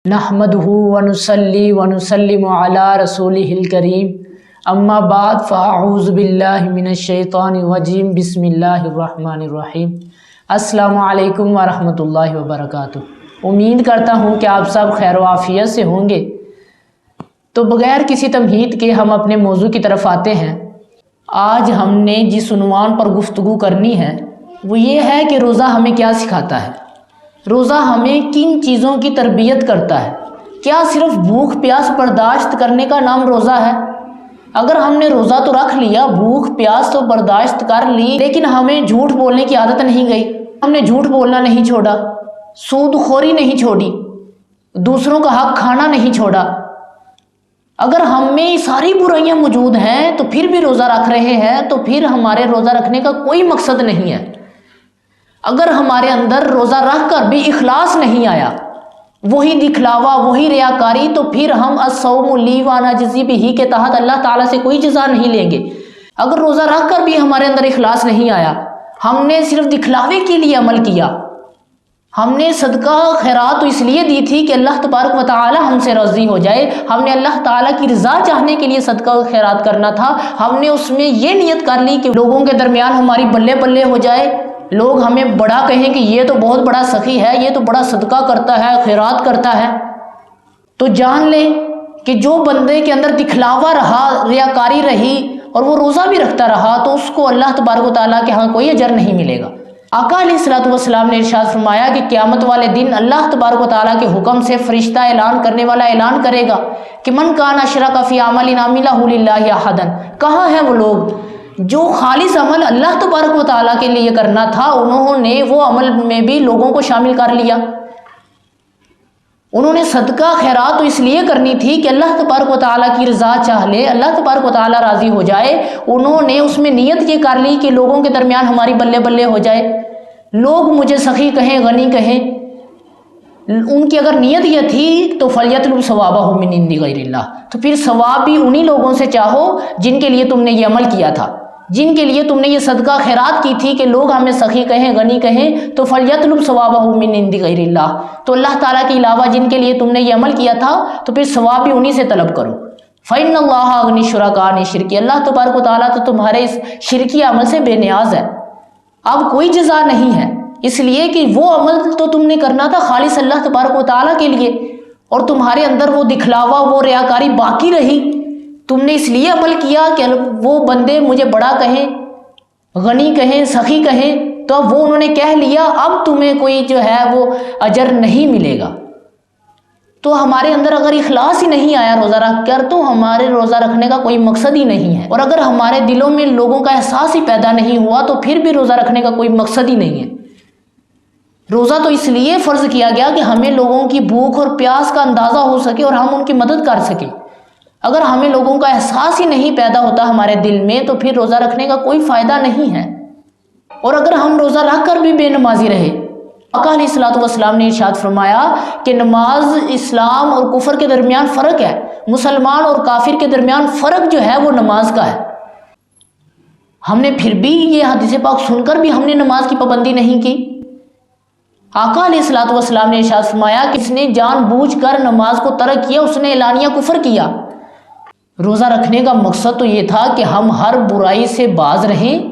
نحمدہ ونصلی ونسلم علی رسولہ الکریم اما بعد فاعوذ باللہ من الشیطان الرجیم بسم اللہ الرحمن الرحیم۔ السلام علیکم ورحمۃ اللہ وبرکاتہ۔ امید کرتا ہوں کہ آپ سب خیر و عافیت سے ہوں گے۔ تو بغیر کسی تمہید کے ہم اپنے موضوع کی طرف آتے ہیں۔ آج ہم نے جس عنوان پر گفتگو کرنی ہے وہ یہ ہے کہ روزہ ہمیں کیا سکھاتا ہے، روزہ ہمیں کن چیزوں کی تربیت کرتا ہے۔ کیا صرف بھوک پیاس برداشت کرنے کا نام روزہ ہے؟ اگر ہم نے روزہ تو رکھ لیا، بھوک پیاس تو برداشت کر لی، لیکن ہمیں جھوٹ بولنے کی عادت نہیں گئی، ہم نے جھوٹ بولنا نہیں چھوڑا، سود خوری نہیں چھوڑی، دوسروں کا حق کھانا نہیں چھوڑا، اگر ہم میں ساری برائیاں موجود ہیں تو پھر بھی روزہ رکھ رہے ہیں، تو پھر ہمارے روزہ رکھنے کا کوئی مقصد نہیں ہے۔ اگر ہمارے اندر روزہ رکھ کر بھی اخلاص نہیں آیا، وہی دکھلاوا، وہی ریاکاری، تو پھر ہم الصوم لی وانا اجزی بہ کے تحت اللہ تعالیٰ سے کوئی جزا نہیں لیں گے۔ اگر روزہ رکھ کر بھی ہمارے اندر اخلاص نہیں آیا، ہم نے صرف دکھلاوے کے لیے عمل کیا، ہم نے صدقہ خیرات تو اس لیے دی تھی کہ اللہ تبارک و تعالی ہم سے راضی ہو جائے، ہم نے اللہ تعالیٰ کی رضا چاہنے کے لیے صدقہ خیرات کرنا تھا، ہم نے اس میں یہ نیت کر لی کہ لوگوں کے درمیان ہماری بلے بلے ہو جائے، لوگ ہمیں بڑا کہیں کہ یہ تو بہت بڑا سخی ہے، یہ تو بڑا صدقہ کرتا ہے، خیرات کرتا ہے۔ تو جان لیں کہ جو بندے کے اندر دکھلاوا رہا، ریاکاری رہی، اور وہ روزہ بھی رکھتا رہا، تو اس کو اللہ تبارک و تعالیٰ کے ہاں کوئی اجر نہیں ملے گا۔ آقا علیہ الصلوۃ والسلام نے ارشاد فرمایا کہ قیامت والے دن اللہ تبارک و تعالیٰ کے حکم سے فرشتہ اعلان کرنے والا اعلان کرے گا کہ من کان اشرک فی عمل عملہ للہ احدا، کہاں ہیں وہ لوگ جو خالص عمل اللہ تبارک و تعالیٰ کے لیے کرنا تھا، انہوں نے وہ عمل میں بھی لوگوں کو شامل کر لیا۔ انہوں نے صدقہ خیرات تو اس لیے کرنی تھی کہ اللہ تبارک و تعالیٰ کی رضا چاہ لے، اللہ تبارک و تعالیٰ راضی ہو جائے، انہوں نے اس میں نیت یہ کر لی کہ لوگوں کے درمیان ہماری بلے بلے ہو جائے، لوگ مجھے سخی کہیں، غنی کہیں۔ ان کی اگر نیت یہ تھی تو فَلْيَطْلُبْ ثَوَابَهُ مِنْ عِنْدِ غَيْرِ اللَّهِ، تو پھر ثواب بھی انہی لوگوں سے چاہو جن کے لیے تم نے یہ عمل کیا تھا، جن کے لیے تم نے یہ صدقہ خیرات کی تھی کہ لوگ ہمیں سخی کہیں، غنی کہیں، تو فَلْيَطْلُبْ ثَوَابَهُ مِنْ عِنْدِ غَيْرِ اللَّهِ، تو اللہ تعالیٰ کے علاوہ جن کے لیے تم نے یہ عمل کیا تھا تو پھر ثواب بھی انہی سے طلب کرو۔ فَإِنَّ اللَّهَ أَغْنَى الشُّرَكَاءِ عَنِ الشِّرْكِ، اللہ تبارک و تعالیٰ تو تمہارے اس شرکی عمل سے بے نیاز ہے، اب کوئی جزا نہیں ہے، اس لیے کہ وہ عمل تو تم نے کرنا تھا خالص اللہ تبارک و تعالیٰ کے لیے، اور تمہارے اندر وہ دکھلاوا، وہ ریاکاری باقی رہی، تم نے اس لیے عمل کیا کہ وہ بندے مجھے بڑا کہیں، غنی کہیں، سخی کہیں، تو وہ انہوں نے کہہ لیا، اب تمہیں کوئی جو ہے وہ اجر نہیں ملے گا۔ تو ہمارے اندر اگر اخلاص ہی نہیں آیا روزہ رکھ کر، تو ہمارے روزہ رکھنے کا کوئی مقصد ہی نہیں ہے، اور اگر ہمارے دلوں میں لوگوں کا احساس ہی پیدا نہیں ہوا تو پھر بھی روزہ رکھنے کا کوئی مقصد ہی نہیں ہے۔ روزہ تو اس لیے فرض کیا گیا کہ ہمیں لوگوں کی بھوک اور پیاس کا اندازہ ہو سکے اور ہم ان کی مدد کر سکیں۔ اگر ہمیں لوگوں کا احساس ہی نہیں پیدا ہوتا ہمارے دل میں تو پھر روزہ رکھنے کا کوئی فائدہ نہیں ہے۔ اور اگر ہم روزہ رکھ کر بھی بے نمازی رہے، آقا علیہ الصلوۃ والسلام نے ارشاد فرمایا کہ نماز اسلام اور کفر کے درمیان فرق ہے، مسلمان اور کافر کے درمیان فرق جو ہے وہ نماز کا ہے۔ ہم نے پھر بھی یہ حدیث پاک سن کر بھی ہم نے نماز کی پابندی نہیں کی۔ آقا علیہ الصلوۃ والسلام نے ارشاد فرمایا کہ جس نے جان بوجھ کر نماز کو ترک کیا اس نے اعلانیہ کفر کیا۔ روزہ رکھنے کا مقصد تو یہ تھا کہ ہم ہر برائی سے باز رہیں،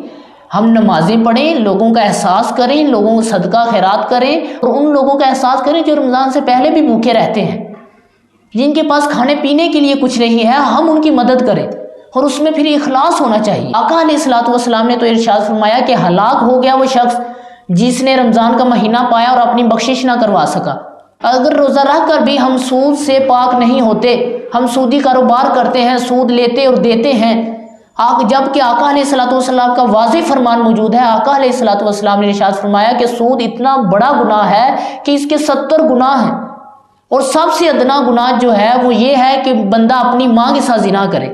ہم نمازیں پڑھیں، لوگوں کا احساس کریں، لوگوں کو صدقہ خیرات کریں، اور ان لوگوں کا احساس کریں جو رمضان سے پہلے بھی بھوکے رہتے ہیں، جن کے پاس کھانے پینے کے لیے کچھ نہیں ہے، ہم ان کی مدد کریں، اور اس میں پھر اخلاص ہونا چاہیے۔ آقا علیہ الصلوۃ والسلام نے تو ارشاد فرمایا کہ ہلاک ہو گیا وہ شخص جس نے رمضان کا مہینہ پایا اور اپنی بخشش نہ کروا سکا۔ اگر روزہ رکھ کر بھی ہم سود سے پاک نہیں ہوتے، ہم سودی کاروبار کرتے ہیں، سود لیتے اور دیتے ہیں، جبکہ آقا علیہ الصلوۃ والسلام کا واضح فرمان موجود ہے۔ آقا علیہ الصلوۃ والسلام نے ارشاد فرمایا کہ سود اتنا بڑا گناہ ہے کہ اس کے 70 گناہ ہیں، اور سب سے ادنا گناہ جو ہے وہ یہ ہے کہ بندہ اپنی ماں کے ساتھ زنا کرے۔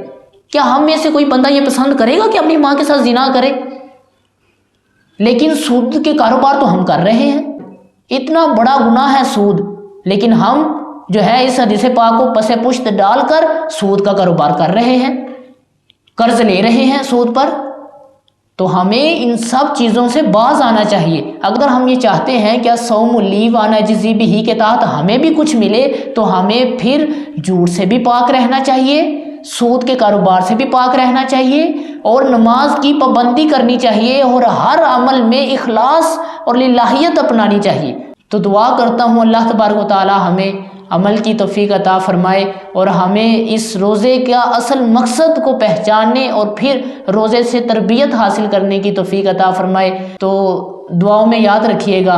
کیا ہم میں سے کوئی بندہ یہ پسند کرے گا کہ اپنی ماں کے ساتھ زنا کرے؟ لیکن سود کے کاروبار تو ہم کر رہے ہیں، اتنا بڑا گناہ ہے سود، لیکن ہم جو ہے اس حدیث پاک کو پس پشت ڈال کر سود کا کاروبار کر رہے ہیں، قرض لے رہے ہیں سود پر۔ تو ہمیں ان سب چیزوں سے باز آنا چاہیے۔ اگر ہم یہ چاہتے ہیں کہ صوم لی وانا جزی بھی کے تحت ہمیں بھی کچھ ملے، تو ہمیں پھر جھوٹ سے بھی پاک رہنا چاہیے، سود کے کاروبار سے بھی پاک رہنا چاہیے، اور نماز کی پابندی کرنی چاہیے، اور ہر عمل میں اخلاص اور للہیت اپنانی چاہیے۔ تو دعا کرتا ہوں اللہ تبارک و تعالی ہمیں عمل کی توفیق عطا فرمائے، اور ہمیں اس روزے کا اصل مقصد کو پہچاننے اور پھر روزے سے تربیت حاصل کرنے کی توفیق عطا فرمائے۔ تو دعاؤں میں یاد رکھیے گا،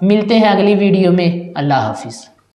ملتے ہیں اگلی ویڈیو میں، اللہ حافظ۔